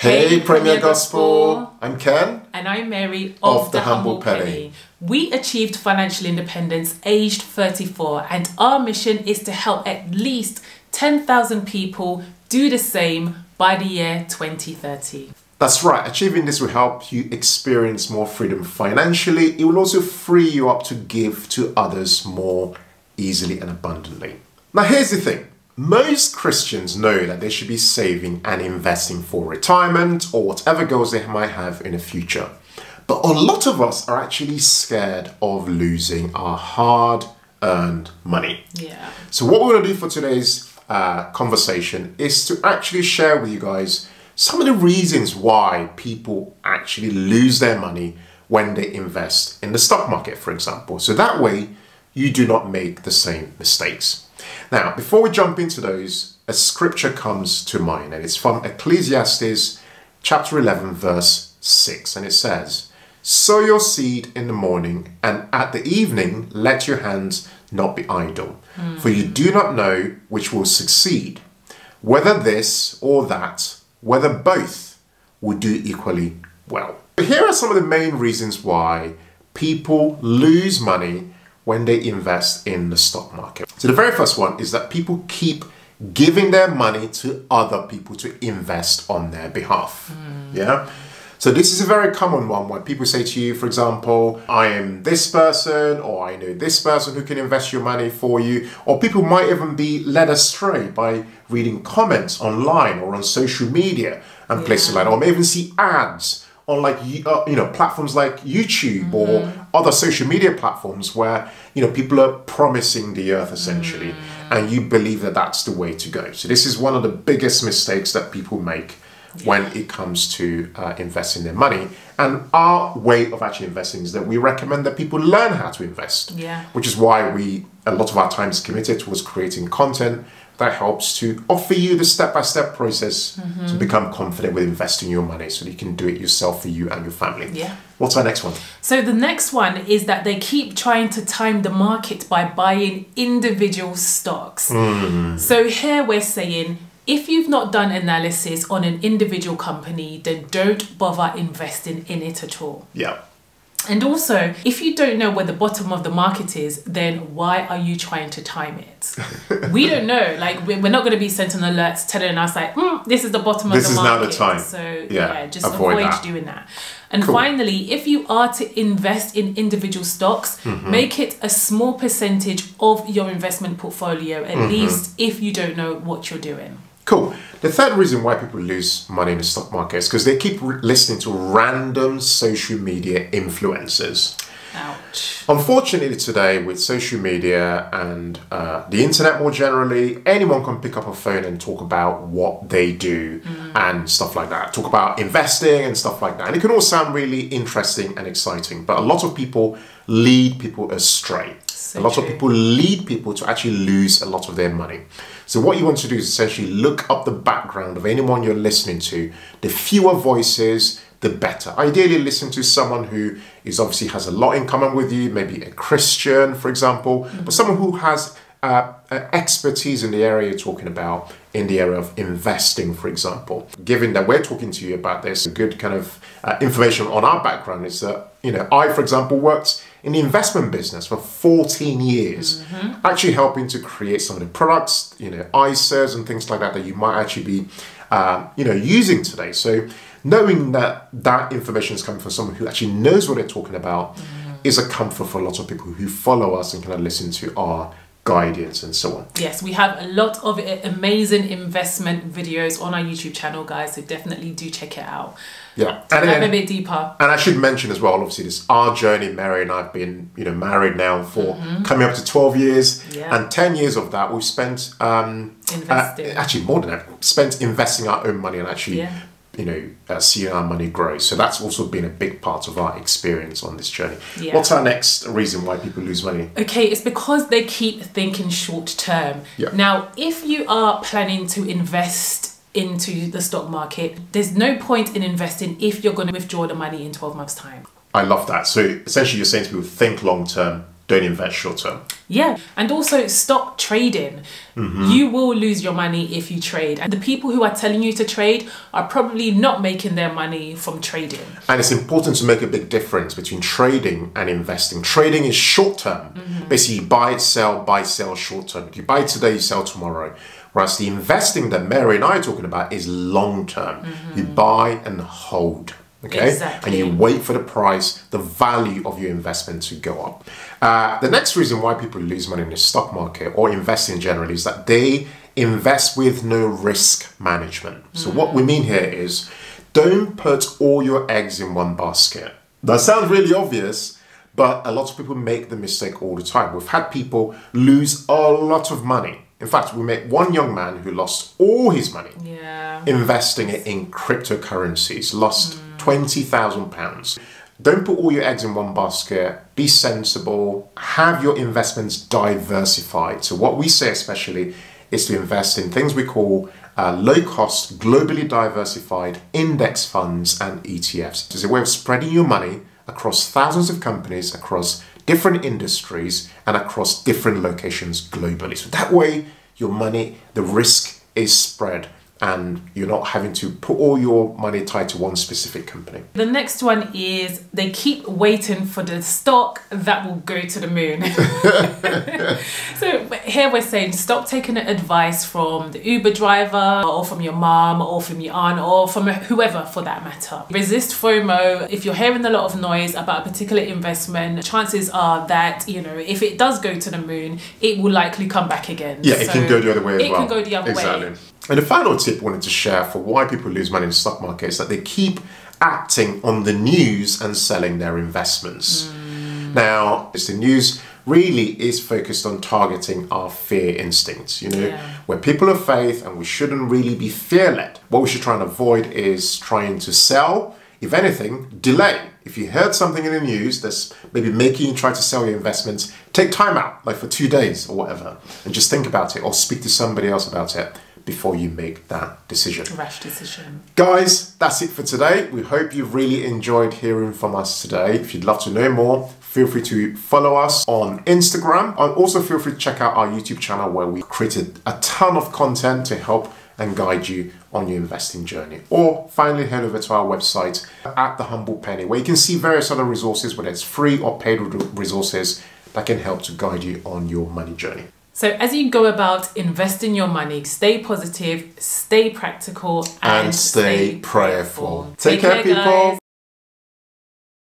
Hey Premier Gospel, I'm Ken. And I'm Mary of The Humble Penny. We achieved financial independence aged 34 and our mission is to help at least 10,000 people do the same by the year 2030. That's right, achieving this will help you experience more freedom financially. It will also free you up to give to others more easily and abundantly. Now here's the thing. Most Christians know that they should be saving and investing for retirement or whatever goals they might have in the future. But a lot of us are actually scared of losing our hard-earned money. Yeah. So what we're going to do for today's conversation is to actually share with you guys some of the reasons why people actually lose their money when they invest in the stock market, for example. So that way you do not make the same mistakes. Now, before we jump into those, a scripture comes to mind, and it's from Ecclesiastes chapter 11, verse 6, and it says, "Sow your seed in the morning, and at the evening let your hands not be idle, for you do not know which will succeed, whether this or that, whether both will do equally well." Here are some of the main reasons why people lose money when they invest in the stock market. So the very first one is that people keep giving their money to other people to invest on their behalf. Yeah. So this is a very common one where people say to you, for example, I am this person, or I know this person who can invest your money for you. Or people might even be led astray by reading comments online or on social media and places like that, or may even see ads on platforms like YouTube or other social media platforms where people are promising the earth essentially, and you believe that that's the way to go. So this is one of the biggest mistakes that people make when it comes to investing their money. And our way of actually investing is that we recommend that people learn how to invest, which is why a lot of our time is committed towards creating content that helps to offer you the step-by-step process to become confident with investing your money so that you can do it yourself for you and your family. Yeah. What's our next one? So the next one is that they keep trying to time the market by buying individual stocks. So here we're saying, if you've not done analysis on an individual company, then don't bother investing in it at all. Yeah. And also, if you don't know where the bottom of the market is, then why are you trying to time it? We don't know. Like, we're not going to be sent an alerts telling us like, this is the bottom of the market. This is now the time. So yeah, just avoid doing that. And finally, if you are to invest in individual stocks, make it a small percentage of your investment portfolio, at least if you don't know what you're doing. Cool. The third reason why people lose money in the stock market is because they keep listening to random social media influencers. Ouch. Unfortunately today, with social media and the internet more generally, anyone can pick up a phone and talk about what they do and stuff like that. Talk about investing and stuff like that. And it can all sound really interesting and exciting, but a lot of people lead people astray. A lot of people lead people to actually lose a lot of their money. So what you want to do is essentially look up the background of anyone you're listening to. The fewer voices, the better. Ideally, listen to someone who obviously has a lot in common with you, maybe a Christian, for example, but someone who has expertise in the area you're talking about, in the area of investing, for example. Given that we're talking to you about this, a good kind of information on our background is that, I, for example, worked in the investment business for 14 years, actually helping to create some of the products, ISAs and things like that you might actually be, using today. So knowing that information is coming from someone who actually knows what they're talking about is a comfort for a lot of people who follow us and kind of listen to our guidance and so on. Yes, we have a lot of amazing investment videos on our YouTube channel, guys, so definitely do check it out. Yeah, and dive a bit deeper. And I should mention as well, obviously, this our journey. Mary and I have been, married now for coming up to 12 years, and 10 years of that we've spent investing. Actually, more than that, spent investing our own money and actually, seeing our money grow. So that's also been a big part of our experience on this journey. Yeah. What's our next reason why people lose money? Okay, it's because they keep thinking short term. Yeah. Now, if you are planning to invest into the stock market, there's no point in investing if you're going to withdraw the money in 12 months time. I love that. So essentially you're saying to people, think long term, don't invest short term. Yeah, and also stop trading. You will lose your money if you trade. And the people who are telling you to trade are probably not making their money from trading. And it's important to make a big difference between trading and investing. Trading is short term. Basically, buy, sell, short term. If you buy today, you sell tomorrow. Whereas the investing that Mary and I are talking about is long term. You buy and hold. Okay, exactly. And you wait for the price, the value of your investment to go up. The next reason why people lose money in the stock market or investing generally is that they invest with no risk management. So what we mean here is don't put all your eggs in one basket. That sounds really obvious, but a lot of people make the mistake all the time. We've had people lose a lot of money. In fact, we met one young man who lost all his money investing it in cryptocurrencies, lost £20,000. Don't put all your eggs in one basket. Be sensible. Have your investments diversified. So what we say especially is to invest in things we call low-cost, globally diversified index funds and ETFs. It's a way of spreading your money across thousands of companies, across different industries, and across different locations globally. So that way, your money, the risk is spread, and you're not having to put all your money tied to one specific company. The next one is they keep waiting for the stock that will go to the moon. So here we're saying stop taking advice from the Uber driver or from your mom or from your aunt or from whoever for that matter. Resist FOMO. If you're hearing a lot of noise about a particular investment, chances are that, you know, if it does go to the moon, it will likely come back again. Yeah, it can go the other way as well. It can go the other way. And the final tip I wanted to share for why people lose money in the stock market is that they keep acting on the news and selling their investments. Now, the news really is focused on targeting our fear instincts, you know, we're people of faith and we shouldn't really be fear-led. What we should try and avoid is trying to sell. If anything, delay. If you heard something in the news that's maybe making you try to sell your investments, take time out, like for 2 days or whatever, and just think about it or speak to somebody else about it before you make that decision. Rash decision. Guys, that's it for today. We hope you've really enjoyed hearing from us today. If you'd love to know more, feel free to follow us on Instagram, and also feel free to check out our YouTube channel where we created a ton of content to help and guide you on your investing journey. Or finally, head over to our website at The Humble Penny, where you can see various other resources, whether it's free or paid resources that can help to guide you on your money journey. So as you go about investing your money, stay positive, stay practical, and stay prayerful. Take care, people. Guys.